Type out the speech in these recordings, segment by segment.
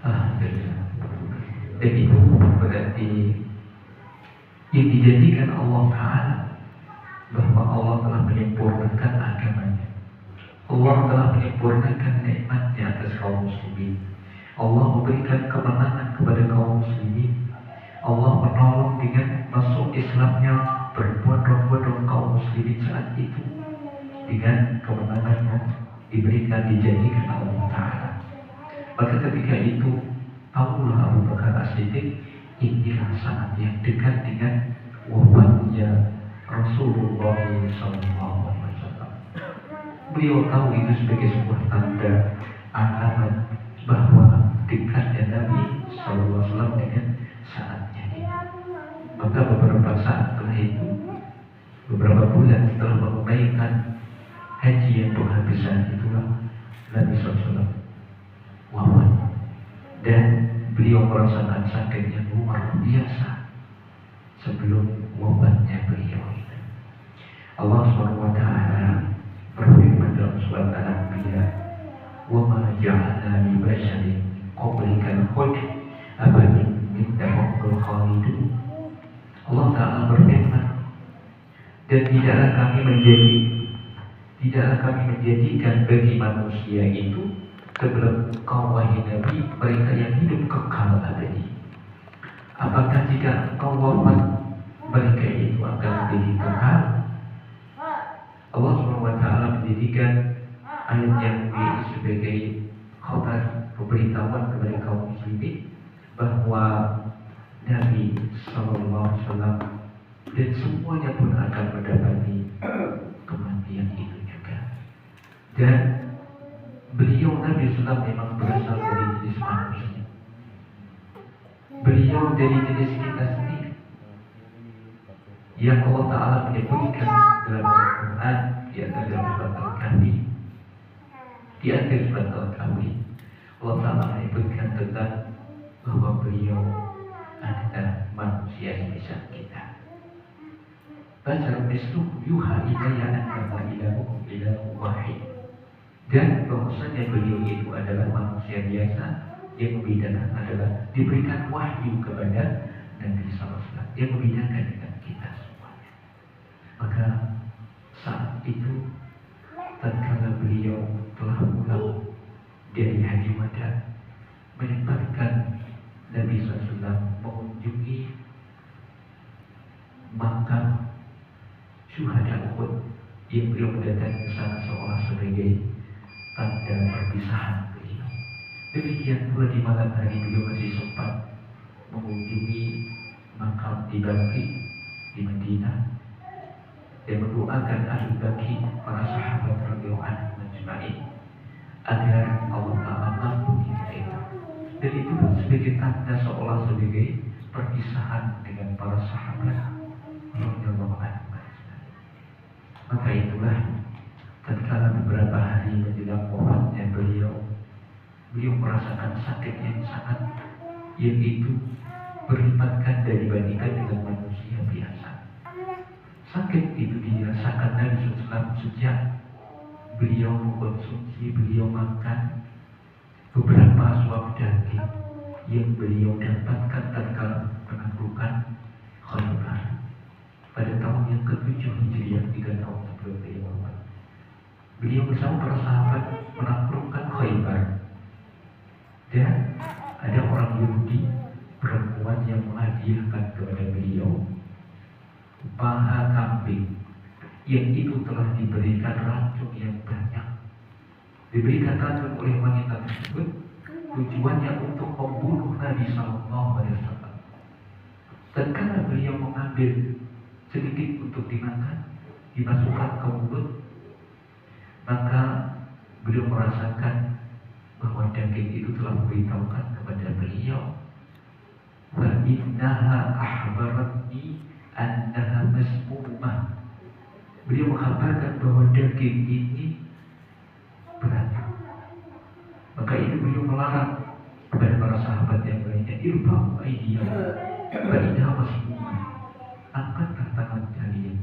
Alhamdulillah. Dan itu berarti yang dijadikan Allah Ta'ala, bahwa Allah telah menyempurnakan agamanya. Allah telah menyempurnakan nikmatnya atas kaum muslimin. Allah memberikan kemenangan kepada kaum muslimin. Allah menolong dengan masuk Islamnya berbondong-bondong kaum muslimin saat itu dengan kemenangan yang diberikan, dijadikan Allah Ta'ala. Maka ketika itu tahulah Abu Bakar As-Siddiq, inilah saat yang dekat dengan wafatnya Rasulullah SAW. Beliau tahu itu sebagai sebuah tanda alamat bahwa dekatnya Nabi SAW dengan saatnya ini. Maka beberapa saat setelah itu, beberapa bulan setelah menunaikan haji yang penghabisan itulah Nabi SAW wafat, dan beliau merasakan sakit yang luar biasa sebelum wafatnya beliau. Allah SWT berfirman dalam surat Al-Anbiya, "Wa ma ja'alna li basharin qablikal khuld abadan innahum khalidun." Allah Ta'ala berfirman, dan tidaklah kami menjadikan bagi manusia itu sebelum kau wahai Nabi mereka yang hidup kekal abadi. Apakah jika engkau wafat mereka itu akan menjadi kekal? Allah SWT menjadikan ayat yang ini sebagai khabar, pemberitahuan kepada kaum muslimin bahwa Nabi SAW dan semuanya pun akan mendapati kematian itu juga. Dan beliau Nabi SAW memang berasal dari jenis manusia. Beliau dari jenis kita sendiri, yang Allah Ta'ala menyebutkan dalam Al-Quran di antara surat Al-Kahfi. Di akhir surat Al-Kahfi Allah Ta'ala menyebutkan tentang bahwa beliau adalah manusia semisal kita. Baca mislu yuha ilayya annama ilahu wahid. Dan bahwasanya beliau itu adalah manusia biasa, yang membedakan adalah diberikan wahyu kepada Nabi SAW yang membedakan dengan kita semuanya. Maka saat itu tatkala beliau telah pulang dari haji wada, menyempatkan Nabi SAW mengunjungi makam syuhada Uhud yang beliau mendatangi ke sana seolah sebagai tanda perpisahan beliau. Demikian pula di malam hari beliau masih sempat mengunjungi makam di Baqi di Madinah dan mendoakan ahli Baqi, para sahabat radhiyallahu anhum ajma'in, agar Allah Ta'ala mengampuni mereka. Dan itu sebagai tanda seolah sebagai perpisahan dengan para sahabat radhiyallahu anhum. Maka itulah tatkala beberapa hari menjelang wafatnya beliau merasakan sakit yang sangat, yang itu berlipat ganda dibandingkan dengan manusia biasa. Sakit itu dirasakan Nabi SAW sejak beliau mengkonsumsi, beliau makan beberapa suap daging yang beliau dapatkan tatkala penaklukan Khaybar pada tahun yang ke-7 Hijriah, 3 tahun sebelum beliau wafat. Beliau bersama para sahabat menaklukkan Khaybar, dan ada orang Yahudi perempuan yang menghadiahkan kepada beliau paha kambing yang itu telah diberikan racun yang banyak. Diberikan racun oleh wanita tersebut tujuannya untuk membunuh Nabi SAW. Dan karena beliau mengambil sedikit untuk dimakan, dimasukkan ke mulut, maka beliau merasakan bahwa daging itu telah memberitahukan kepada beliau, wa innaha ahbaratni annaha masmumah. Beliau mengkabarkan bahwa daging ini beracun. Maka itu beliau melarang kepada para sahabat yang lainnya, irba'u aydiyahum fa innaha masmumah. Angkatlah tangan kalian,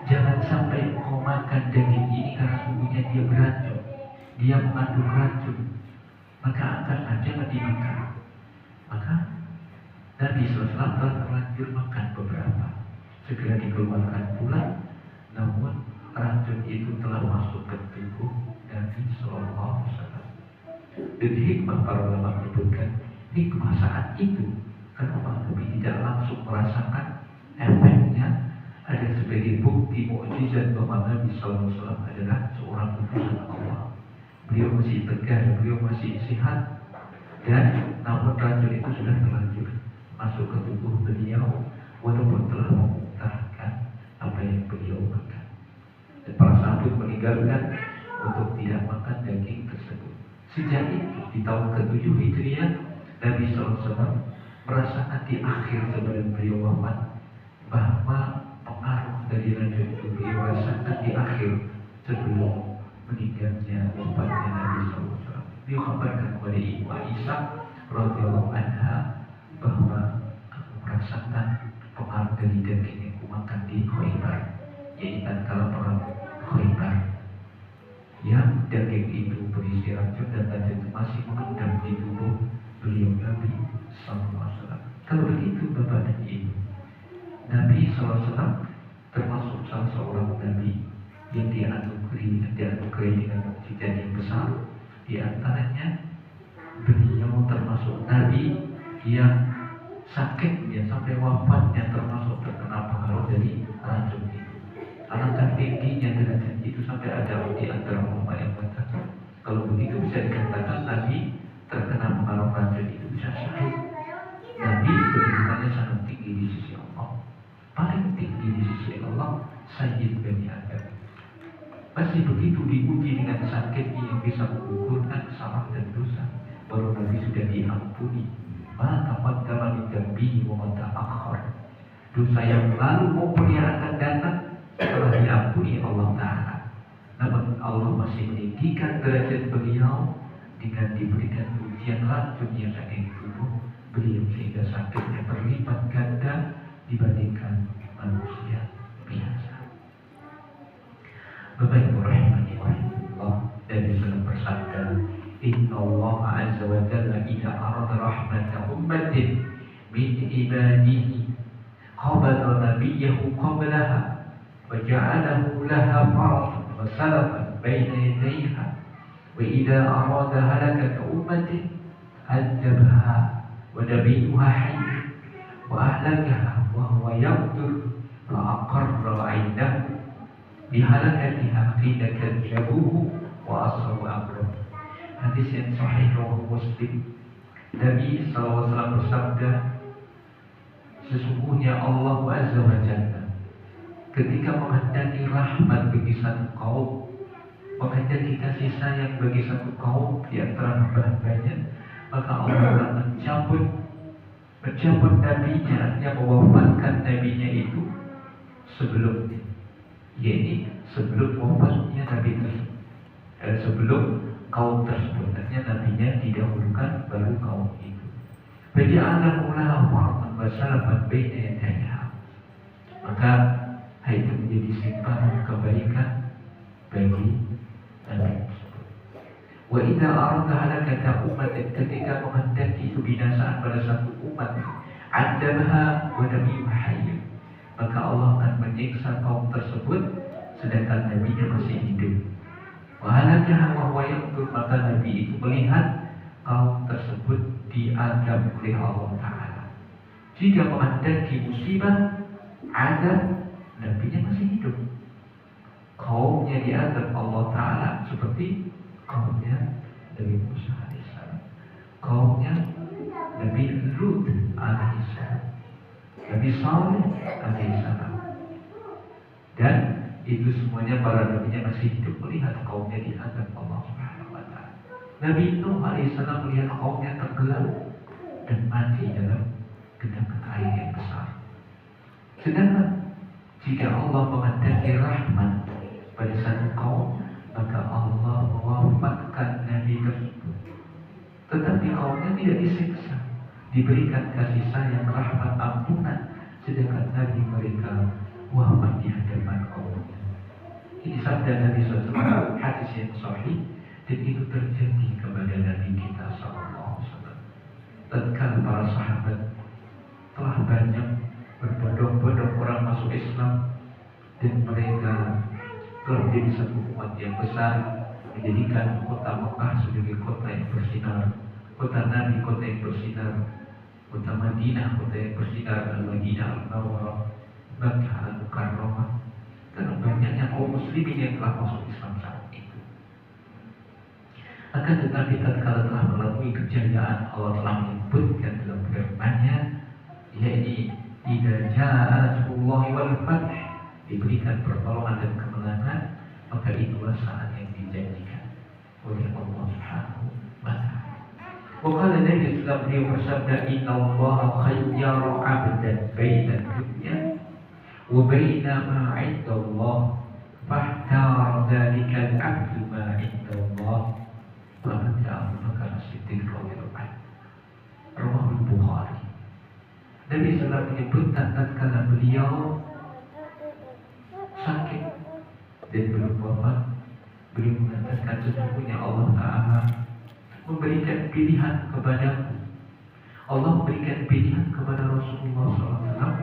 jangan sampai kau makan daging ini karena sungguhnya dia beracun, dia mengandung racun. Maka angkat makan aja nggak dimakan. Maka Nabi SAW telah terlanjur makan beberapa. Segera dikeluarkan pula, namun racun itu telah masuk ke tubuh Nabi SAW. Dan hikmah para ulama menyebutkan hikmah saat itu, kenapa Nabi tidak langsung merasakan efeknya. Ada sebagai bukti mukjizat bahwa Nabi SAW adalah seorang utusan Allah. Beliau masih tegar, beliau masih sehat, dan namun racun itu sudah terlanjur masuk ke tubuh beliau, walaupun telah memuntahkan apa yang beliau makan. Dan para sahabat meninggalkan untuk tidak makan daging tersebut. Sejak itu di tahun ke-7 Hijriah, Nabi SAW merasakan di akhir sebelum beliau wafat bahwa pengaruh dari racun itu beliau rasakan di akhir sebelum meninggalnya wafatnya Nabi SAW. Beliau kabarkan kepada Ibu Aisyah radhiyallahu anha bahwa aku merasakan pengaruh dari daging yang kumakan di Khaybar, yaitu tatkala perang Khaybar, yang daging itu berisi racun dan racun itu masih mengendap di tubuh beliau Nabi SAW. Kalau begitu Bapak dan Ibu, Nabi SAW termasuk salah seorang Nabi yang dianugerahi dengan mukjizat yang besar. Di antaranya beliau termasuk Nabi yang sakitnya sampai wafatnya termasuk terkena pengaruh dari racun itu. Alangkah tingginya derajat itu sampai ada di antara ulama yang mengatakan kalau begitu bisa dikatakan Nabi terkena pengaruh racun itu bisa syahid. Nabi kedudukannya sangat tinggi di sisi Allah, paling tinggi di sisi Allah, Sayyid Bani Adam. Masih begitu diuji dengan sakitnya yang bisa menggugurkan salah dan dosa, baru Nabi sudah diampuni. Ma taqaddama min dzambihi wa ma ta'akhkhar. Dosa yang lalu maupun yang akan datang telah diampuni Allah Ta'ala. Namun Allah masih meninggikan derajat beliau dengan diberikan ujian racun yang ada di tubuh beliau, sehingga sakitnya berlipat ganda dibandingkan manusia biasa. Bapak Ibu rahimani Allah, dari sana bersabda, Inna Allah azza wa jalla idza arada rahmata ummatin min ibadihi qabada nabiyyahu qablaha wa ja'alahu laha faratan wa salafan baina yadayha wa idza arada halakata ummatin adzabaha wa nabiyyuha hayy wa ahlakaha wa huwa yaqdur fa aqarra 'aynahu bihalakatiha qila kadzabuhu wa asru amruh. Hadis yang sahih riwayat Muslim. Nabi SAW bersabda, sesungguhnya Allah Azza wa Jalla ketika menghendaki rahmat bagi satu kaum, menghendaki kasih sayang bagi satu kaum di antara hamba-hambanya, maka Allah akan mencabut nabinya, artinya mewafatkan nabinya itu sebelumnya, yaitu sebelum wafatnya nabi tersebut, sebelum kaum tersebut, artinya nabinya didahulukan baru kaum itu. Faja'alahu laha faratan wa salafan baina yadayha. Maka hal itu menjadi simpanan kebaikan bagi nabi tersebut. Wa idza arada halakata ummatin, ketika menghendaki kebinasaan pada satu umat, adzabaha wa nabiyyuha hayy, maka Allah akan menyiksa kaum tersebut sedangkan nabinya masih hidup. Wahalakah wa huwa yaqdur, maka nabi itu melihat kaum tersebut diazab oleh Allah Ta'ala. Jika menghendaki musibah, azab, nabinya masih hidup, kaumnya diazab Allah Ta'ala, seperti kaumnya Nabi Musa alaihissalam, kaumnya Nabi Lut alaihissalam, Nabi Saleh alaihissalam, dan itu semuanya para nabinya masih hidup melihat kaumnya diazab Allah Subhanahu wa Ta'ala. Nabi Nuh alaihissalam melihat kaumnya tenggelam dan mati dalam genangan air yang besar. Sedangkan jika Allah menghendaki rahmat pada satu kaum, maka Allah mewafatkan nabi tersebut, tetapi kaumnya tidak disiksa, diberikan kasih sayang, rahmat, ampunan, sedangkan nabi mereka wafat di hadapan kaumnya. Ini sabda Nabi SAW, hadis yang sahih, dan itu terjadi kepada Nabi kita SAW. dan mereka telah menjadi satu umat yang besar, menjadikan kota Mekah sebagai kota yang bersinar, kota Nabi kota yang bersinar, kota Madinah kota yang bersinar, Al-Madinah Al-Munawwarah, Makkah Al-Mukarramah, karena banyaknya kaum muslimin yang telah masuk Islam saat itu. Akan tetapi tatkala telah melalui kejayaan, Allah telah menyebutkan dalam firman-Nya, yakni idza jaa nasrullahi wal fath, diberikan pertolongan dan kemenangan, maka itulah saat yang dijanjikan oleh Allah Subhanahu wa taala. Wakala Nabi Islam beliau bersabda, Inna Allah khayyara 'abdan baina dunya wa baina ma 'inda Allah fahtara dzalika al-'abdu ma 'inda Allah wa mata Abu Bakar As-Siddiq radhiyallahu anhu. Rawahul Bukhari. Nabi SAW menyebutkan tatkala beliau sakit dan belum wafat, beliau mengatakan sesungguhnya Allah Ta'ala memberikan pilihan kepadaku. Allah memberikan pilihan kepada Rasulullah SAW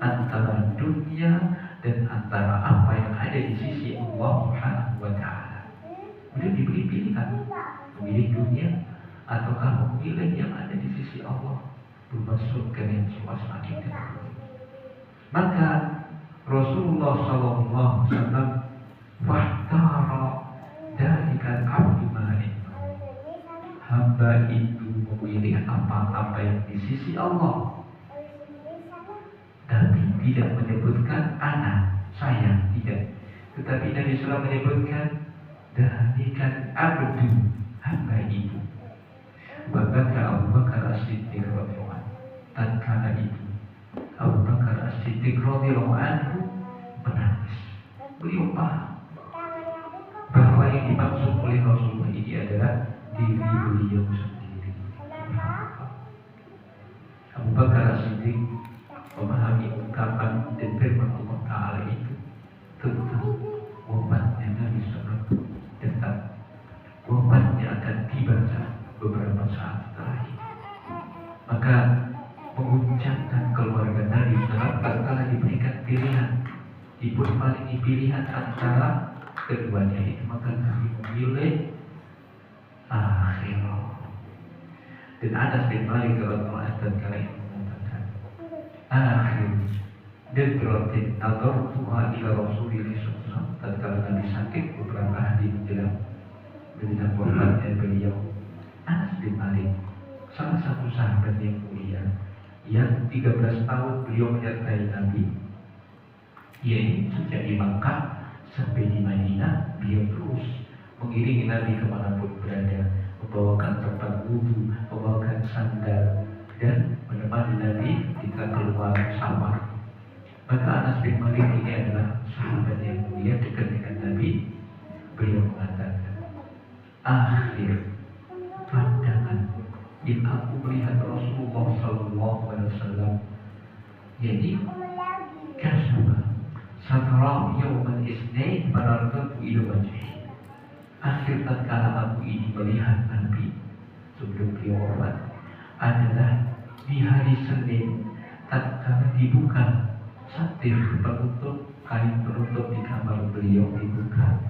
antara dunia dan antara apa yang ada di sisi Allah Subhanahu wa Ta'ala. Beliau diberi pilihan, memilih dunia ataukah memilih yang ada di sisi Allah, memasukkan yang suasana itu. Maka Rasulullah SAW fahtara dalikal abdu ma'in, hamba itu memilih apa-apa yang di sisi Allah, tapi tidak menyebutkan anak, saya, tidak. Tetapi Nabi SAW menyebutkan dalikal abdu, hamba itu. Maka Abu Bakar As-Siddiq radhiyallahu anhu, tatkala itu Abu Bakar As-Siddiq radhiyallahu anhu menangis. Beliau paham bahwa yang dimaksud oleh Rasulullah ini adalah diri beliau sendiri. Abu Bakar As-Siddiq memahami ungkapan dan firman Allah Ta'ala itu tentang wafatnya Nabi SAW, tentang wafatnya akan tiba beberapa saat terakhir. Maka mengucapkan keluarga Nabi SAW tatkala diberikan pilihan, diparingi pilihan antara keduanya itu, maka Nabi memilih akhirah. Dan Anas bin Malik radhiyallahu anhu tatkala itu mengatakan, akhir dadratin nadartuha ila Rasulillah SAW, tatkala Nabi sakit beberapa hari menjelang wafatnya beliau. Anas bin Malik, salah satu sahabat yang mulia, yang 13 tahun beliau menyertai Nabi, yaitu sejak di Makkah sampai di Madinah, beliau terus mengiringi Nabi kemanapun berada, membawakan tempat wudhu, membawakan sandal, dan menemani Nabi ketika keluar safar. Maka Anas bin Malik ini adalah sahabat yang mulia dekat dengan Nabi. Beliau mengatakan, akhir pandangan yang aku melihat Rasulullah SAW, jadi kasaba satram yawman isnain baradatu ila wajhi. Akhir tatkala aku ini melihat Nabi sebelum beliau wafat adalah di hari Senin, tatkala dibuka satir penutup, kain penutup di kamar beliau dibuka,